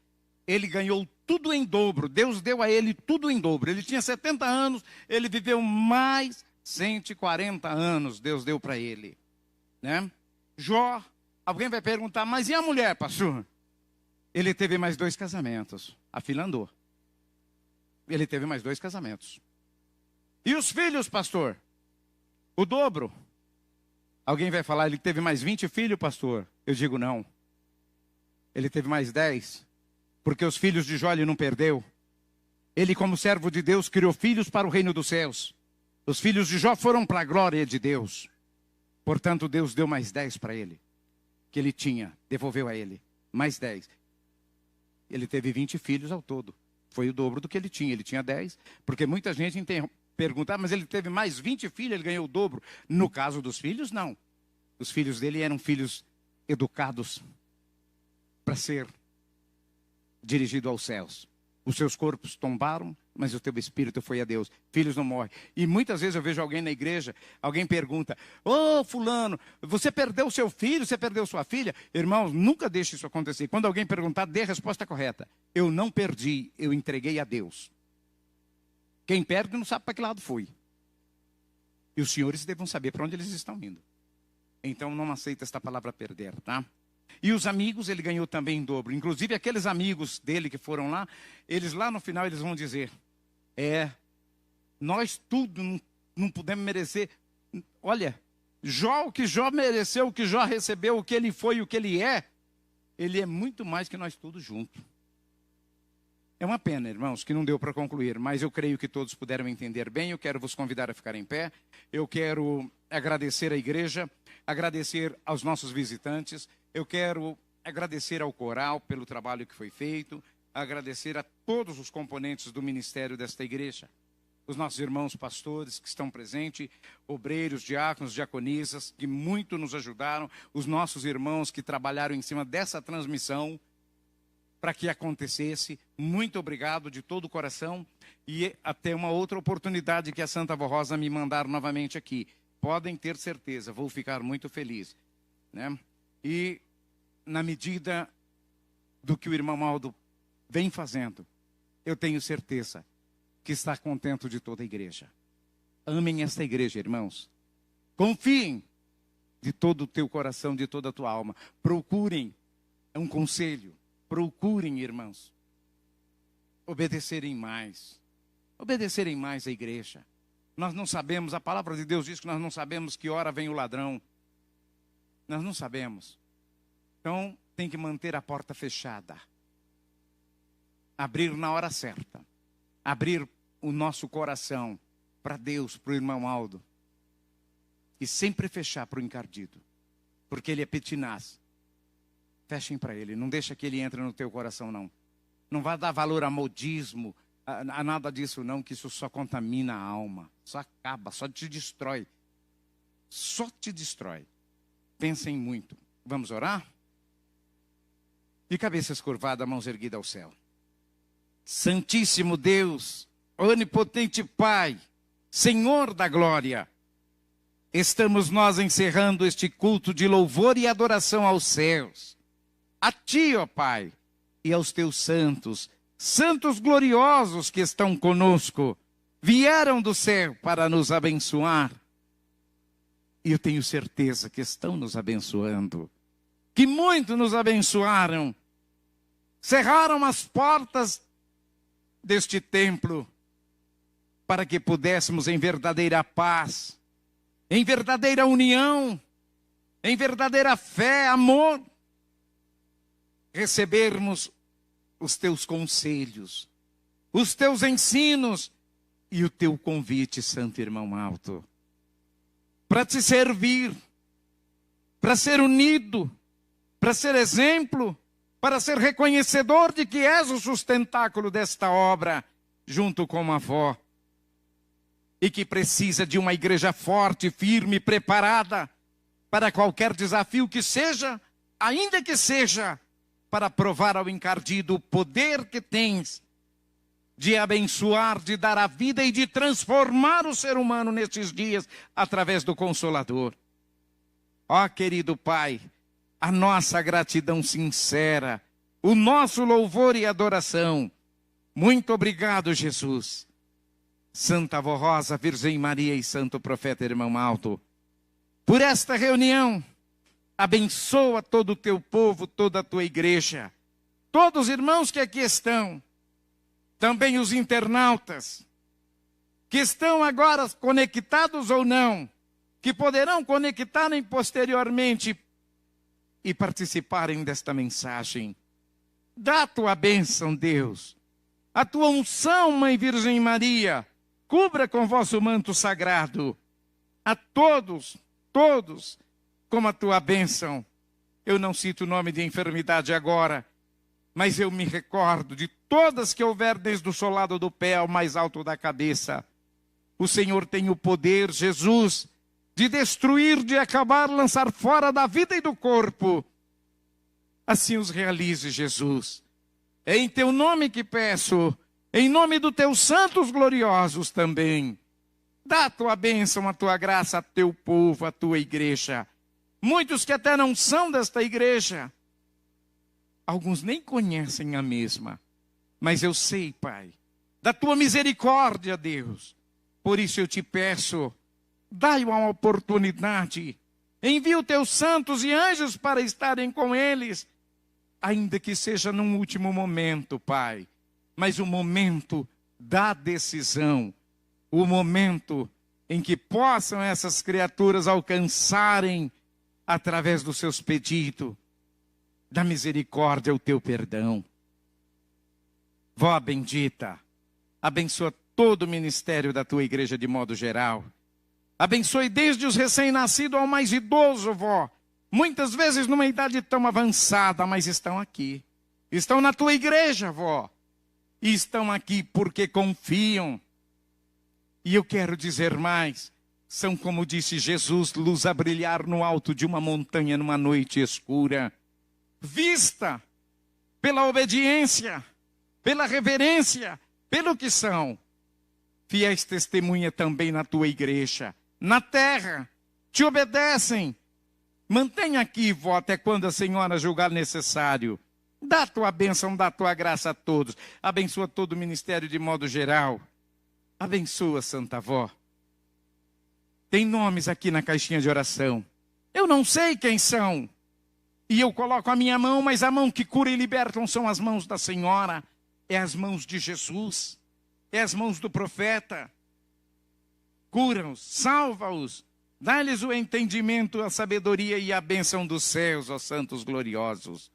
Speaker 1: ele ganhou tudo em dobro. Deus deu a ele tudo em dobro. Ele tinha 70 anos, ele viveu mais 140 anos, Deus deu para ele, né? Jó, alguém vai perguntar, mas e a mulher, pastor? Ele teve mais 2 casamentos, a fila andou. Ele teve mais 2 casamentos. E os filhos, pastor? O dobro. Alguém vai falar, ele teve mais 20 filhos, pastor? Eu digo não. Ele teve mais 10. Porque os filhos de Jó ele não perdeu. Ele, como servo de Deus, criou filhos para o reino dos céus. Os filhos de Jó foram para a glória de Deus. Portanto, Deus deu mais 10 para ele. Que ele tinha, devolveu a ele. Mais 10. Ele teve 20 filhos ao todo. Foi o dobro do que ele tinha. Ele tinha 10. Porque muita gente pergunta, mas ele teve mais 20 filhos, ele ganhou o dobro. No caso dos filhos, não. Os filhos dele eram filhos educados para ser dirigido aos céus. Os seus corpos tombaram, mas o teu espírito foi a Deus. Filhos não morrem. E muitas vezes eu vejo alguém na igreja, alguém pergunta, ô fulano, você perdeu seu filho, você perdeu sua filha? Irmãos, nunca deixe isso acontecer. Quando alguém perguntar, dê a resposta correta. Eu não perdi, eu entreguei a Deus. Quem perde não sabe para que lado foi. E os senhores devem saber para onde eles estão indo. Então não aceita esta palavra perder, tá? E os amigos ele ganhou também em dobro. Inclusive aqueles amigos dele que foram lá, eles lá no final eles vão dizer, nós tudo não podemos merecer. Olha, Jó, o que Jó mereceu, o que Jó recebeu, o que ele foi, o que ele é muito mais que nós todos juntos. É uma pena, irmãos, que não deu para concluir, mas eu creio que todos puderam entender bem. Eu quero vos convidar a ficar em pé. Eu quero agradecer à igreja, agradecer aos nossos visitantes. Eu quero agradecer ao coral pelo trabalho que foi feito. agradecer a todos os componentes do ministério desta igreja. Os nossos irmãos pastores que estão presentes, obreiros, diáconos, diaconisas, que muito nos ajudaram, os nossos irmãos que trabalharam em cima dessa transmissão para que acontecesse. Muito obrigado de todo o coração e até uma outra oportunidade que a Santa Avó Rosa me mandar novamente aqui. Podem ter certeza, vou ficar muito feliz, né? E na medida do que o irmão Aldo vem fazendo, eu tenho certeza que está contente de toda a igreja. Amem esta igreja, irmãos. Confiem de todo o teu coração, de toda a tua alma. Procurem, é um conselho, procurem, irmãos, obedecerem mais. Obedecerem mais à igreja. Nós não sabemos, a palavra de Deus diz que nós não sabemos que hora vem o ladrão. Nós não sabemos. Então, tem que manter a porta fechada. Abrir na hora certa. Abrir o nosso coração para Deus, para o irmão Aldo. E sempre fechar para o encardido. Porque ele é pertinaz. Fechem para ele. Não deixa que ele entre no teu coração, não. Não vai dar valor a modismo, a nada disso, não. Que isso só contamina a alma. Só acaba, só te destrói. Só te destrói. Pensem muito. Vamos orar? De cabeças curvadas, mãos erguidas ao céu. Santíssimo Deus, onipotente Pai, Senhor da glória, estamos nós encerrando este culto de louvor e adoração aos céus. A Ti, ó Pai, e aos Teus santos, santos gloriosos que estão conosco, vieram do céu para nos abençoar. E eu tenho certeza que estão nos abençoando, que muito nos abençoaram, cerraram as portas deste templo, para que pudéssemos em verdadeira paz, em verdadeira união, em verdadeira fé, amor, recebermos os teus conselhos, os teus ensinos e o teu convite, Santo Irmão Aldo, para te servir, para ser unido, para ser exemplo, para ser reconhecedor de que és o sustentáculo desta obra, junto com a avó, e que precisa de uma igreja forte, firme, preparada, para qualquer desafio que seja, ainda que seja, para provar ao encardido o poder que tens, de abençoar, de dar a vida e de transformar o ser humano nestes dias, através do Consolador. Ó querido Pai, a nossa gratidão sincera, o nosso louvor e adoração. Muito obrigado, Jesus. Santa Avó Rosa, Virgem Maria e Santo Profeta Irmão Aldo, por esta reunião, abençoa todo o teu povo, toda a tua igreja, todos os irmãos que aqui estão, também os internautas, que estão agora conectados ou não, que poderão conectarem posteriormente e participarem desta mensagem. Dá a tua bênção, Deus. A tua unção, Mãe Virgem Maria, cubra com vosso manto sagrado a todos, com a tua bênção. Eu não cito o nome de enfermidade agora, mas eu me recordo de todas que houver desde o solado do pé ao mais alto da cabeça. O Senhor tem o poder, Jesus, de destruir, de acabar, lançar fora da vida e do corpo. Assim os realize, Jesus. É em teu nome que peço, em nome dos teus santos gloriosos também. Dá a tua bênção, a tua graça a teu povo, a tua igreja. Muitos que até não são desta igreja, alguns nem conhecem a mesma. Mas eu sei, Pai, da tua misericórdia, Deus. Por isso eu te peço, dai uma oportunidade, envia os teus santos e anjos para estarem com eles, ainda que seja num último momento, Pai, mas o momento da decisão, o momento em que possam essas criaturas alcançarem, através dos seus pedidos, da misericórdia, o teu perdão. Vó bendita, abençoa todo o ministério da tua igreja de modo geral. Abençoe desde os recém-nascidos ao mais idoso, vó. Muitas vezes numa idade tão avançada, mas estão aqui. Estão na tua igreja, vó. E estão aqui porque confiam. E eu quero dizer mais. São, como disse Jesus, luz a brilhar no alto de uma montanha numa noite escura. Vista pela obediência, pela reverência, pelo que são. Fiéis testemunha também na tua igreja. Na terra, te obedecem. Mantenha aqui, vó, até quando a senhora julgar necessário. Dá a tua bênção, dá a tua graça a todos. Abençoa todo o ministério de modo geral. Abençoa, Santa Avó. Tem nomes aqui na caixinha de oração. Eu não sei quem são. E eu coloco a minha mão, mas a mão que cura e liberta não são as mãos da Senhora. É as mãos de Jesus. É as mãos do profeta. Cura-os, salva-os. Dá-lhes o entendimento, a sabedoria e a bênção dos céus, ó santos gloriosos.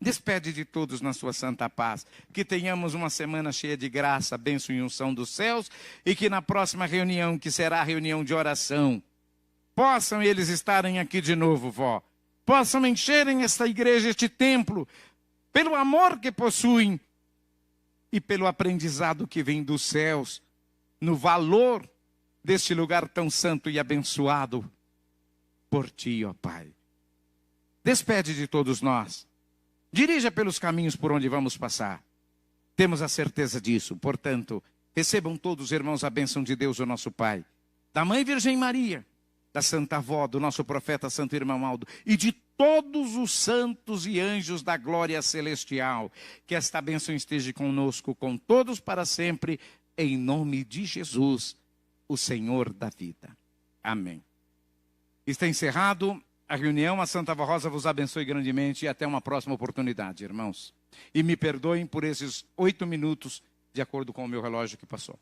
Speaker 1: Despede de todos na sua santa paz. Que tenhamos uma semana cheia de graça, bênção e unção dos céus. E que na próxima reunião, que será a reunião de oração, possam eles estarem aqui de novo, vó. Possam encherem esta igreja, este templo, pelo amor que possuem e pelo aprendizado que vem dos céus, no valor deste lugar tão santo e abençoado por ti, ó Pai. Despede de todos nós. Dirija pelos caminhos por onde vamos passar. Temos a certeza disso. Portanto, recebam todos, irmãos, a bênção de Deus, o nosso Pai, da Mãe Virgem Maria, da Santa Avó, do nosso profeta Santo Irmão Aldo e de todos os santos e anjos da glória celestial. Que esta bênção esteja conosco, com todos para sempre, em nome de Jesus, o Senhor da vida. Amém. Está encerrado a reunião. A Santa Avó Rosa vos abençoe grandemente e até uma próxima oportunidade, irmãos. E me perdoem por esses 8 minutos, de acordo com o meu relógio que passou.